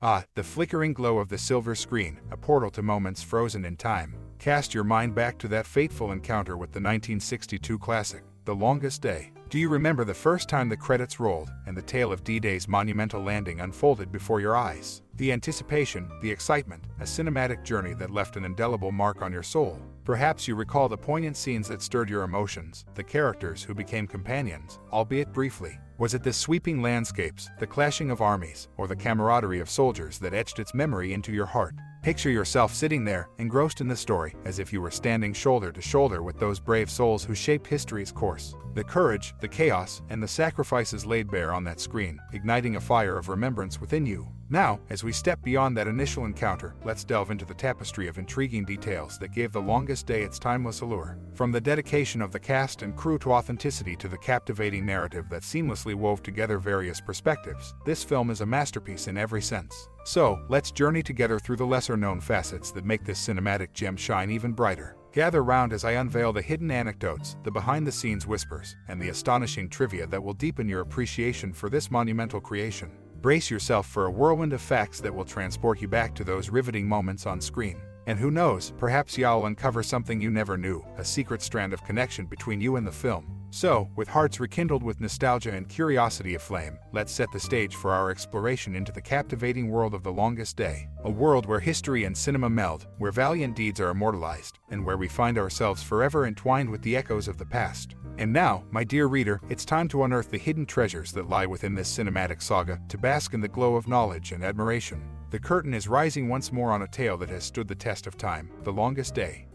Ah, the flickering glow of the silver screen, a portal to moments frozen in time. Cast your mind back to that fateful encounter with the 1962 classic, The Longest Day. Do you remember the first time the credits rolled and the tale of D-Day's monumental landing unfolded before your eyes? The anticipation, the excitement, a cinematic journey that left an indelible mark on your soul. Perhaps you recall the poignant scenes that stirred your emotions, the characters who became companions, albeit briefly. Was it the sweeping landscapes, the clashing of armies, or the camaraderie of soldiers that etched its memory into your heart? Picture yourself sitting there, engrossed in the story, as if you were standing shoulder to shoulder with those brave souls who shaped history's course. The courage, the chaos, and the sacrifices laid bare on that screen, igniting a fire of remembrance within you. Now, as we step beyond that initial encounter, let's delve into the tapestry of intriguing details that gave The Longest Day its timeless allure. From the dedication of the cast and crew to authenticity to the captivating narrative that seamlessly wove together various perspectives, this film is a masterpiece in every sense. So, let's journey together through the lesser-known facets that make this cinematic gem shine even brighter. Gather round as I unveil the hidden anecdotes, the behind-the-scenes whispers, and the astonishing trivia that will deepen your appreciation for this monumental creation. Brace yourself for a whirlwind of facts that will transport you back to those riveting moments on screen. And who knows, perhaps you'll uncover something you never knew, a secret strand of connection between you and the film. So, with hearts rekindled with nostalgia and curiosity aflame, let's set the stage for our exploration into the captivating world of The Longest Day. A world where history and cinema meld, where valiant deeds are immortalized, and where we find ourselves forever entwined with the echoes of the past. And now, my dear reader, it's time to unearth the hidden treasures that lie within this cinematic saga, to bask in the glow of knowledge and admiration. The curtain is rising once more on a tale that has stood the test of time, The Longest Day.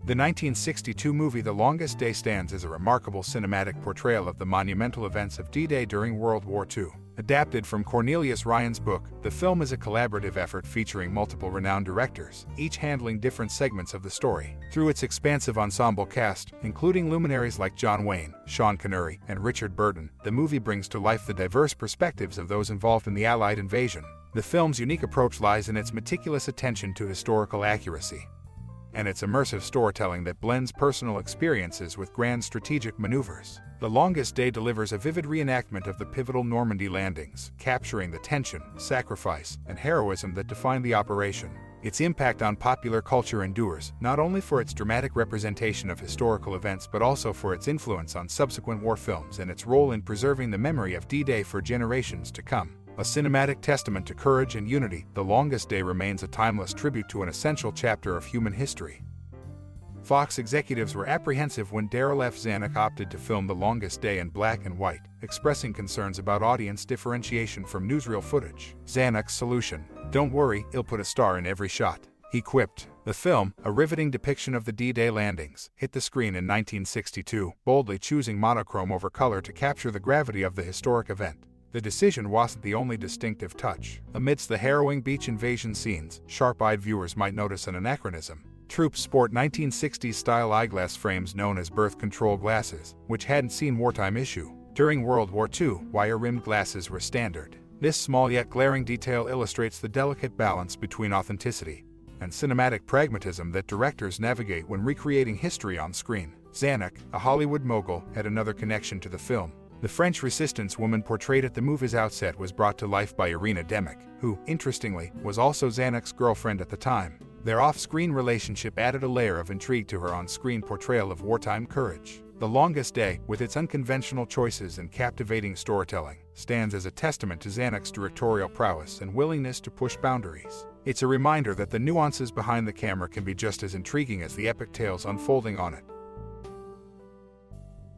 The 1962 movie The Longest Day stands as a remarkable cinematic portrayal of the monumental events of D-Day during World War II. Adapted from Cornelius Ryan's book, the film is a collaborative effort featuring multiple renowned directors, each handling different segments of the story. Through its expansive ensemble cast, including luminaries like John Wayne, Sean Connery, and Richard Burton, the movie brings to life the diverse perspectives of those involved in the Allied invasion. The film's unique approach lies in its meticulous attention to historical accuracy and its immersive storytelling that blends personal experiences with grand strategic maneuvers. The Longest Day delivers a vivid reenactment of the pivotal Normandy landings, capturing the tension, sacrifice, and heroism that defined the operation. Its impact on popular culture endures, not only for its dramatic representation of historical events but also for its influence on subsequent war films and its role in preserving the memory of D-Day for generations to come. A cinematic testament to courage and unity, The Longest Day remains a timeless tribute to an essential chapter of human history. Fox executives were apprehensive when Darryl F. Zanuck opted to film The Longest Day in black and white, expressing concerns about audience differentiation from newsreel footage. Zanuck's solution: "Don't worry, I'll put a star in every shot," he quipped. The film, a riveting depiction of the D-Day landings, hit the screen in 1962, boldly choosing monochrome over color to capture the gravity of the historic event. The decision wasn't the only distinctive touch. Amidst the harrowing beach invasion scenes, sharp-eyed viewers might notice an anachronism. Troops sport 1960s-style eyeglass frames known as birth control glasses, which hadn't seen wartime issue. During World War II, wire-rimmed glasses were standard. This small yet glaring detail illustrates the delicate balance between authenticity and cinematic pragmatism that directors navigate when recreating history on screen. Zanuck, a Hollywood mogul, had another connection to the film. The French resistance woman portrayed at the movie's outset was brought to life by Irina Demick, who, interestingly, was also Zanuck's girlfriend at the time. Their off-screen relationship added a layer of intrigue to her on-screen portrayal of wartime courage. The Longest Day, with its unconventional choices and captivating storytelling, stands as a testament to Zanuck's directorial prowess and willingness to push boundaries. It's a reminder that the nuances behind the camera can be just as intriguing as the epic tales unfolding on it.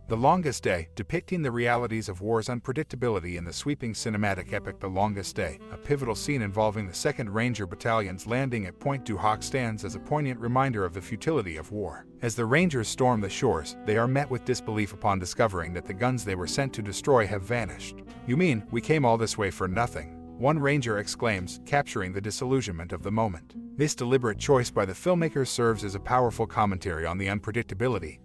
The Longest Day, depicting the realities of war's unpredictability in the sweeping cinematic epic The Longest Day, a pivotal scene involving the 2nd Ranger Battalion's landing at Point du Hoc stands as a poignant reminder of the futility of war. As the Rangers storm the shores, they are met with disbelief upon discovering that the guns they were sent to destroy have vanished. "You mean, we came all this way for nothing?" one Ranger exclaims, capturing the disillusionment of the moment. This deliberate choice by the filmmakers serves as a powerful commentary on the unpredictability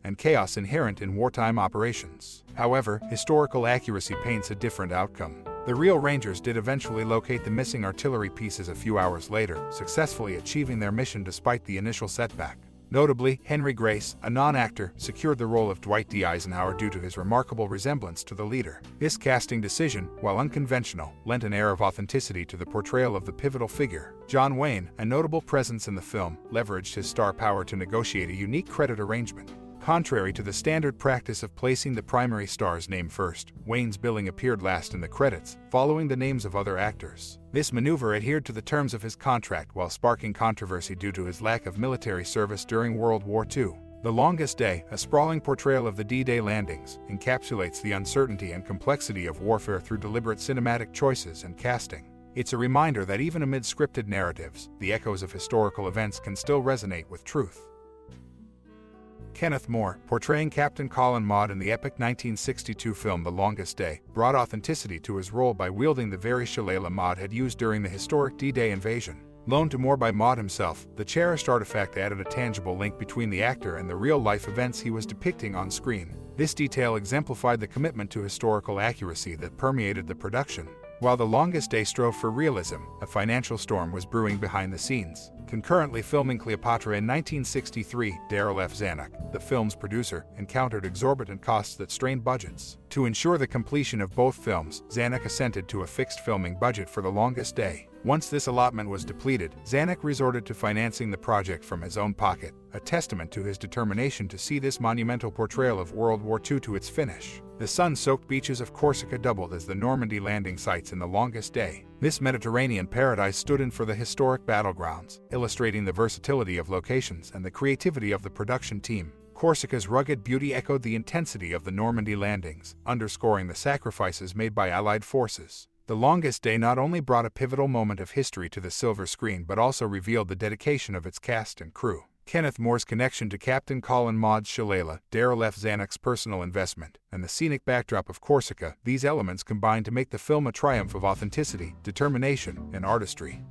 and chaos inherent in wartime operations. However, historical accuracy paints a different outcome. The real Rangers did eventually locate the missing artillery pieces a few hours later, successfully achieving their mission despite the initial setback. Notably, Henry Grace, a non-actor, secured the role of Dwight D. Eisenhower due to his remarkable resemblance to the leader. This casting decision, while unconventional, lent an air of authenticity to the portrayal of the pivotal figure. John Wayne, a notable presence in the film, leveraged his star power to negotiate a unique credit arrangement. Contrary to the standard practice of placing the primary star's name first, Wayne's billing appeared last in the credits, following the names of other actors. This maneuver adhered to the terms of his contract while sparking controversy due to his lack of military service during World War II. The Longest Day, a sprawling portrayal of the D-Day landings, encapsulates the uncertainty and complexity of warfare through deliberate cinematic choices and casting. It's a reminder that even amid scripted narratives, the echoes of historical events can still resonate with truth. Kenneth More, portraying Captain Colin Maud in the epic 1962 film The Longest Day, brought authenticity to his role by wielding the very shillelagh Maud had used during the historic D-Day invasion. Loaned to More by Maud himself, the cherished artifact added a tangible link between the actor and the real-life events he was depicting on screen. This detail exemplified the commitment to historical accuracy that permeated the production. While The Longest Day strove for realism, a financial storm was brewing behind the scenes. Concurrently filming Cleopatra in 1963, Darryl F. Zanuck, the film's producer, encountered exorbitant costs that strained budgets. To ensure the completion of both films, Zanuck assented to a fixed filming budget for The Longest Day. Once this allotment was depleted, Zanuck resorted to financing the project from his own pocket, a testament to his determination to see this monumental portrayal of World War II to its finish. The sun-soaked beaches of Corsica doubled as the Normandy landing sites in The Longest Day. This Mediterranean paradise stood in for the historic battlegrounds, illustrating the versatility of locations and the creativity of the production team. Corsica's rugged beauty echoed the intensity of the Normandy landings, underscoring the sacrifices made by Allied forces. The Longest Day not only brought a pivotal moment of history to the silver screen but also revealed the dedication of its cast and crew. Kenneth More's connection to Captain Colin Maud's shillelagh, Darryl F. Zanuck's personal investment, and the scenic backdrop of Corsica, these elements combined to make the film a triumph of authenticity, determination, and artistry.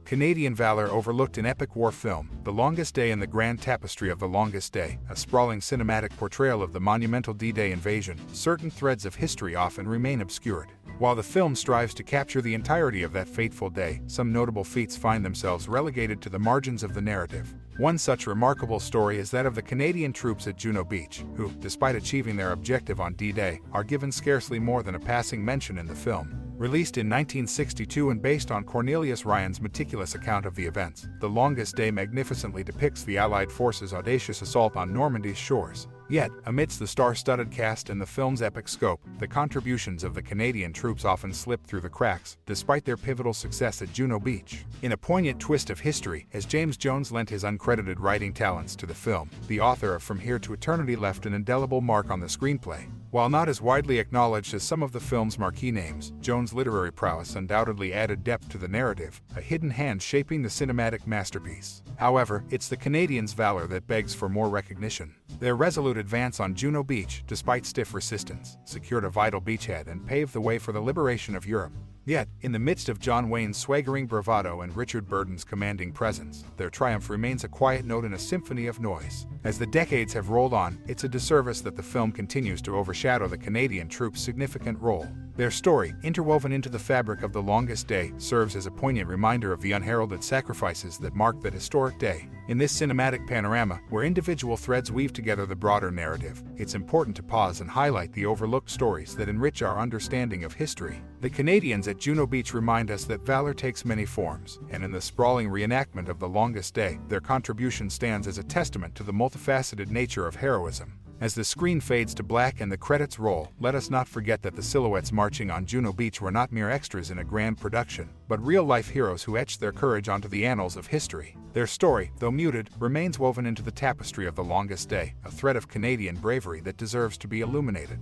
Canadian valor overlooked in epic war film, The Longest Day and the Grand Tapestry of the Longest Day, a sprawling cinematic portrayal of the monumental D-Day invasion, certain threads of history often remain obscured. While the film strives to capture the entirety of that fateful day, some notable feats find themselves relegated to the margins of the narrative. One such remarkable story is that of the Canadian troops at Juno Beach, who, despite achieving their objective on D-Day, are given scarcely more than a passing mention in the film. Released in 1962 and based on Cornelius Ryan's meticulous account of the events, The Longest Day magnificently depicts the Allied forces' audacious assault on Normandy's shores. Yet, amidst the star-studded cast and the film's epic scope, the contributions of the Canadian troops often slip through the cracks, despite their pivotal success at Juno Beach. In a poignant twist of history, as James Jones lent his uncredited writing talents to the film, the author of From Here to Eternity left an indelible mark on the screenplay. While not as widely acknowledged as some of the film's marquee names, Jones' literary prowess undoubtedly added depth to the narrative, a hidden hand shaping the cinematic masterpiece. However, it's the Canadians' valor that begs for more recognition. Their resolute advance on Juno Beach, despite stiff resistance, secured a vital beachhead and paved the way for the liberation of Europe. Yet, in the midst of John Wayne's swaggering bravado and Richard Burton's commanding presence, their triumph remains a quiet note in a symphony of noise. As the decades have rolled on, it's a disservice that the film continues to overshadow the Canadian troops' significant role. Their story, interwoven into the fabric of The Longest Day, serves as a poignant reminder of the unheralded sacrifices that marked that historic day. In this cinematic panorama, where individual threads weave together the broader narrative, it's important to pause and highlight the overlooked stories that enrich our understanding of history. The Canadians at Juno Beach remind us that valor takes many forms, and in the sprawling reenactment of The Longest Day, their contribution stands as a testament to the multifaceted nature of heroism. As the screen fades to black and the credits roll, let us not forget that the silhouettes marching on Juno Beach were not mere extras in a grand production, but real-life heroes who etched their courage onto the annals of history. Their story, though muted, remains woven into the tapestry of The Longest Day, a thread of Canadian bravery that deserves to be illuminated.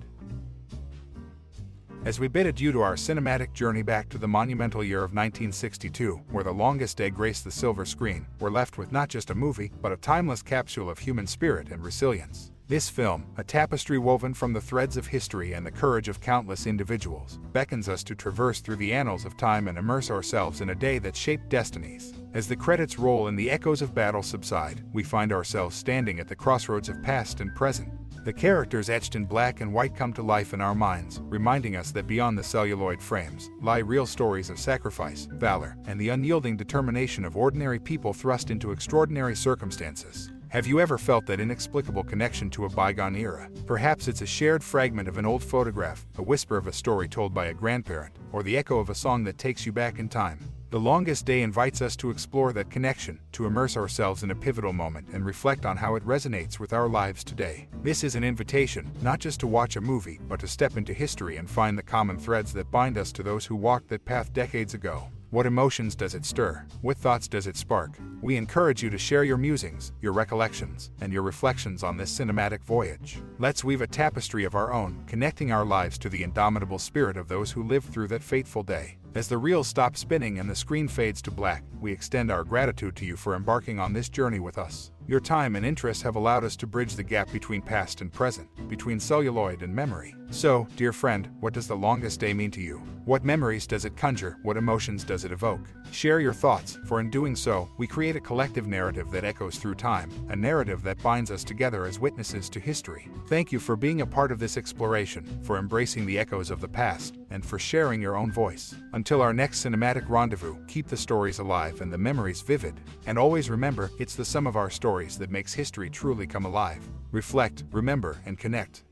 As we bid adieu to our cinematic journey back to the monumental year of 1962, where The Longest Day graced the silver screen, we're left with not just a movie, but a timeless capsule of human spirit and resilience. This film, a tapestry woven from the threads of history and the courage of countless individuals, beckons us to traverse through the annals of time and immerse ourselves in a day that shaped destinies. As the credits roll and the echoes of battle subside, we find ourselves standing at the crossroads of past and present. The characters etched in black and white come to life in our minds, reminding us that beyond the celluloid frames lie real stories of sacrifice, valor, and the unyielding determination of ordinary people thrust into extraordinary circumstances. Have you ever felt that inexplicable connection to a bygone era? Perhaps it's a shared fragment of an old photograph, a whisper of a story told by a grandparent, or the echo of a song that takes you back in time. The Longest Day invites us to explore that connection, to immerse ourselves in a pivotal moment and reflect on how it resonates with our lives today. This is an invitation, not just to watch a movie, but to step into history and find the common threads that bind us to those who walked that path decades ago. What emotions does it stir? What thoughts does it spark? We encourage you to share your musings, your recollections, and your reflections on this cinematic voyage. Let's weave a tapestry of our own, connecting our lives to the indomitable spirit of those who lived through that fateful day. As the reels stop spinning and the screen fades to black, we extend our gratitude to you for embarking on this journey with us. Your time and interest have allowed us to bridge the gap between past and present, between celluloid and memory. So, dear friend, what does The Longest Day mean to you? What memories does it conjure? What emotions does it evoke? Share your thoughts, for in doing so, we create a collective narrative that echoes through time, a narrative that binds us together as witnesses to history. Thank you for being a part of this exploration, for embracing the echoes of the past, and for sharing your own voice. Until our next cinematic rendezvous, keep the stories alive and the memories vivid. And always remember, it's the sum of our stories that makes history truly come alive. Reflect, remember, and connect.